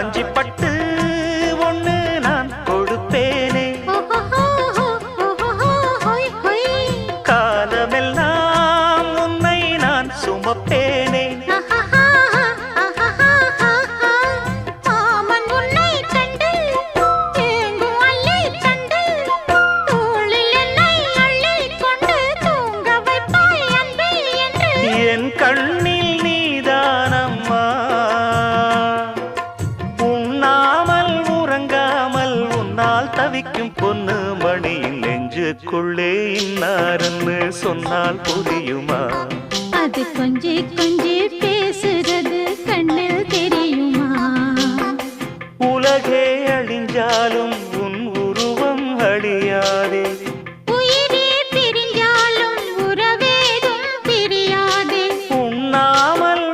காஞ்சி பட்டு ஒண்ணு நான் கொடுப்பேனே, காலமெல்லாம் உன்னை நான் சுமப்பேனே. என் கண்ணில் நீதானம்மா, உண்ணாமல் உறங்காமல் உன்னால் தவிக்கும் பொண்ணு மணியின் நெஞ்சுக்குள்ளே இன்னாருன்னு சொன்னால் புரியுமா? அது கொஞ்சி கொஞ்சி